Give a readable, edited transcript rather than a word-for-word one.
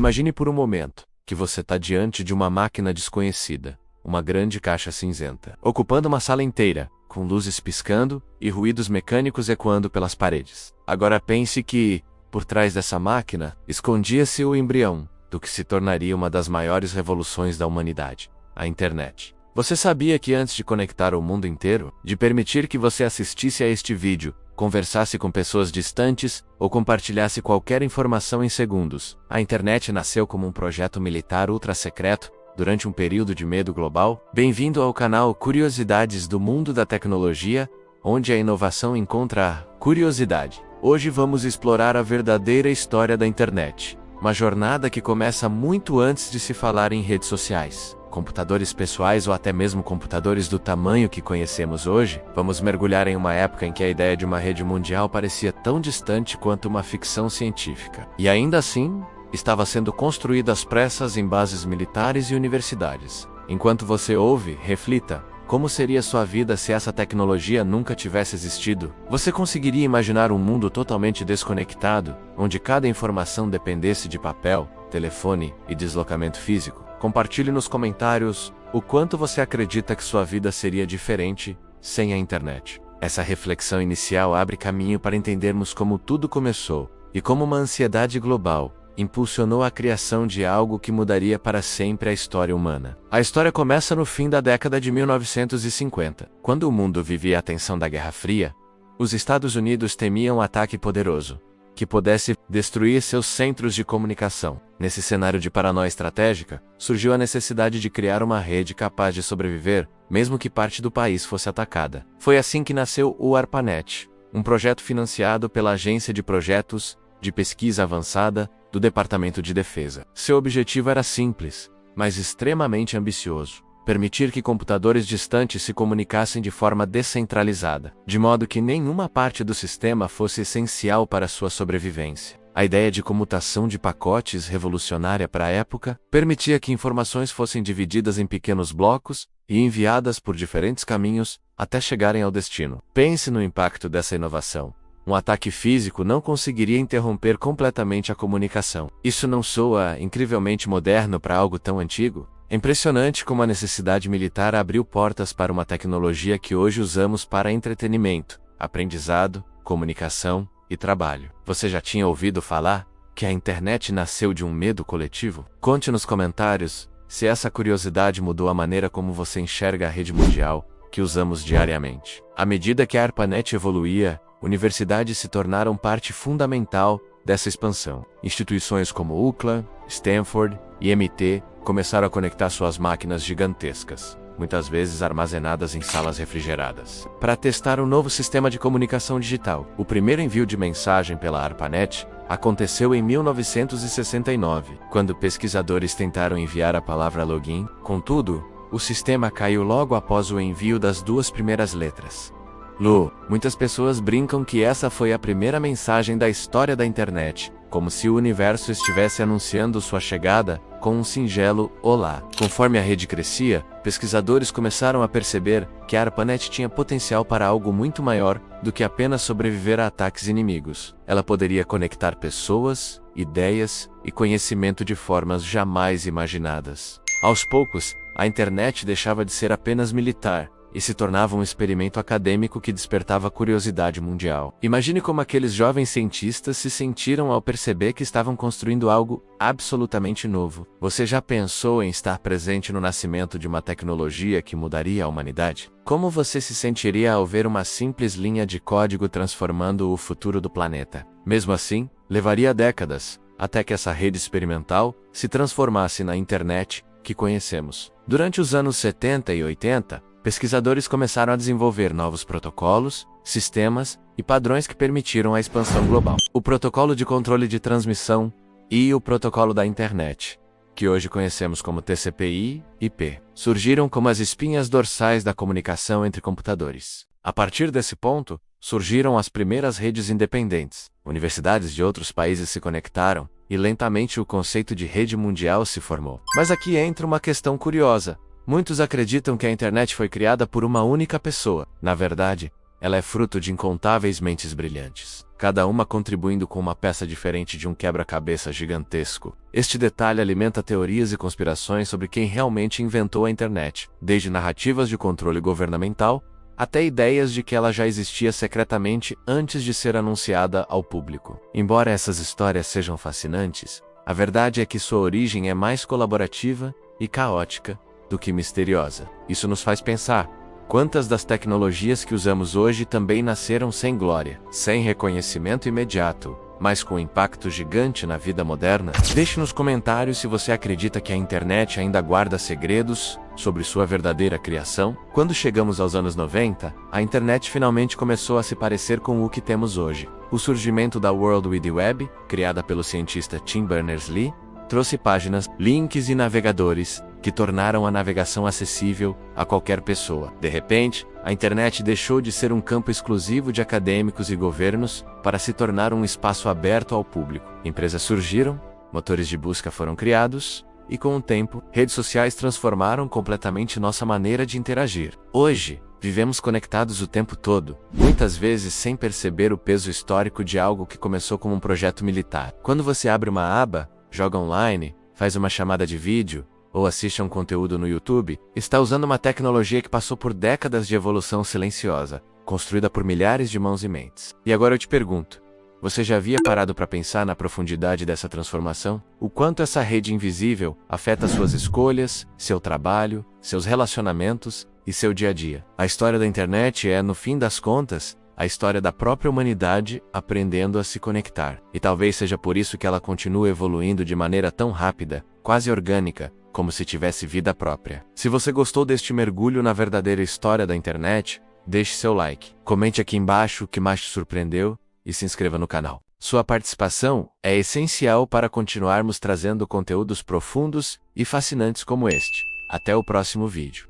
Imagine por um momento que você está diante de uma máquina desconhecida, uma grande caixa cinzenta, ocupando uma sala inteira, com luzes piscando e ruídos mecânicos ecoando pelas paredes. Agora pense que, por trás dessa máquina, escondia-se o embrião do que se tornaria uma das maiores revoluções da humanidade, a internet. Você sabia que antes de conectar o mundo inteiro, de permitir que você assistisse a este vídeo, conversasse com pessoas distantes ou compartilhasse qualquer informação em segundos, a internet nasceu como um projeto militar ultra secreto durante um período de medo global? Bem-vindo ao canal Curiosidades do Mundo da Tecnologia, onde a inovação encontra a curiosidade. Hoje vamos explorar a verdadeira história da internet, uma jornada que começa muito antes de se falar em redes sociais, computadores pessoais ou até mesmo computadores do tamanho que conhecemos hoje. Vamos mergulhar em uma época em que a ideia de uma rede mundial parecia tão distante quanto uma ficção científica. E ainda assim, estava sendo construída às pressas em bases militares e universidades. Enquanto você ouve, reflita. Como seria sua vida se essa tecnologia nunca tivesse existido? Você conseguiria imaginar um mundo totalmente desconectado, onde cada informação dependesse de papel, telefone e deslocamento físico? Compartilhe nos comentários o quanto você acredita que sua vida seria diferente sem a internet. Essa reflexão inicial abre caminho para entendermos como tudo começou e como uma ansiedade global impulsionou a criação de algo que mudaria para sempre a história humana. A história começa no fim da década de 1950. Quando o mundo vivia a tensão da Guerra Fria, os Estados Unidos temiam um ataque poderoso, que pudesse destruir seus centros de comunicação. Nesse cenário de paranoia estratégica, surgiu a necessidade de criar uma rede capaz de sobreviver, mesmo que parte do país fosse atacada. Foi assim que nasceu o ARPANET, um projeto financiado pela Agência de Projetos de Pesquisa Avançada do Departamento de Defesa. Seu objetivo era simples, mas extremamente ambicioso: permitir que computadores distantes se comunicassem de forma descentralizada, de modo que nenhuma parte do sistema fosse essencial para sua sobrevivência. A ideia de comutação de pacotes, revolucionária para a época, permitia que informações fossem divididas em pequenos blocos e enviadas por diferentes caminhos até chegarem ao destino. Pense no impacto dessa inovação. Um ataque físico não conseguiria interromper completamente a comunicação. Isso não soa incrivelmente moderno para algo tão antigo? É impressionante como a necessidade militar abriu portas para uma tecnologia que hoje usamos para entretenimento, aprendizado, comunicação e trabalho. Você já tinha ouvido falar que a internet nasceu de um medo coletivo? Conte nos comentários se essa curiosidade mudou a maneira como você enxerga a rede mundial que usamos diariamente. À medida que a ARPANET evoluía, universidades se tornaram parte fundamental dessa expansão. Instituições como UCLA, Stanford e MIT começaram a conectar suas máquinas gigantescas, muitas vezes armazenadas em salas refrigeradas, para testar um novo sistema de comunicação digital. O primeiro envio de mensagem pela ARPANET aconteceu em 1969, quando pesquisadores tentaram enviar a palavra login. Contudo, o sistema caiu logo após o envio das duas primeiras letras. Lu, muitas pessoas brincam que essa foi a primeira mensagem da história da internet, como se o universo estivesse anunciando sua chegada com um singelo olá. Conforme a rede crescia, pesquisadores começaram a perceber que a ARPANET tinha potencial para algo muito maior do que apenas sobreviver a ataques inimigos. Ela poderia conectar pessoas, ideias e conhecimento de formas jamais imaginadas. Aos poucos, a internet deixava de ser apenas militar e se tornava um experimento acadêmico que despertava curiosidade mundial. Imagine como aqueles jovens cientistas se sentiram ao perceber que estavam construindo algo absolutamente novo. Você já pensou em estar presente no nascimento de uma tecnologia que mudaria a humanidade? Como você se sentiria ao ver uma simples linha de código transformando o futuro do planeta? Mesmo assim, levaria décadas até que essa rede experimental se transformasse na internet que conhecemos. Durante os anos 70 e 80, pesquisadores começaram a desenvolver novos protocolos, sistemas e padrões que permitiram a expansão global. O protocolo de controle de transmissão e o protocolo da internet, que hoje conhecemos como TCP/IP, surgiram como as espinhas dorsais da comunicação entre computadores. A partir desse ponto, surgiram as primeiras redes independentes. Universidades de outros países se conectaram e lentamente o conceito de rede mundial se formou. Mas aqui entra uma questão curiosa. Muitos acreditam que a internet foi criada por uma única pessoa. Na verdade, ela é fruto de incontáveis mentes brilhantes. cada uma contribuindo com uma peça diferente de um quebra-cabeça gigantesco. Este detalhe alimenta teorias e conspirações sobre quem realmente inventou a internet, desde narrativas de controle governamental até ideias de que ela já existia secretamente antes de ser anunciada ao público. Embora essas histórias sejam fascinantes, a verdade é que sua origem é mais colaborativa e caótica do que misteriosa. Isso nos faz pensar: quantas das tecnologias que usamos hoje também nasceram sem glória, sem reconhecimento imediato, mas com impacto gigante na vida moderna? Deixe nos comentários se você acredita que a internet ainda guarda segredos sobre sua verdadeira criação. Quando chegamos aos anos 90, a internet finalmente começou a se parecer com o que temos hoje. O surgimento da World Wide Web, criada pelo cientista Tim Berners-Lee, trouxe páginas, links e navegadores que tornaram a navegação acessível a qualquer pessoa. De repente, a internet deixou de ser um campo exclusivo de acadêmicos e governos para se tornar um espaço aberto ao público. Empresas surgiram, motores de busca foram criados, e com o tempo, redes sociais transformaram completamente nossa maneira de interagir. Hoje, vivemos conectados o tempo todo, muitas vezes sem perceber o peso histórico de algo que começou como um projeto militar. Quando você abre uma aba, joga online, faz uma chamada de vídeo, ou assiste a um conteúdo no YouTube, está usando uma tecnologia que passou por décadas de evolução silenciosa, construída por milhares de mãos e mentes. E agora eu te pergunto, você já havia parado para pensar na profundidade dessa transformação? O quanto essa rede invisível afeta suas escolhas, seu trabalho, seus relacionamentos e seu dia a dia? A história da internet é, no fim das contas, a história da própria humanidade aprendendo a se conectar. E talvez seja por isso que ela continua evoluindo de maneira tão rápida, quase orgânica, como se tivesse vida própria. Se você gostou deste mergulho na verdadeira história da internet, deixe seu like, comente aqui embaixo o que mais te surpreendeu e se inscreva no canal. Sua participação é essencial para continuarmos trazendo conteúdos profundos e fascinantes como este. Até o próximo vídeo.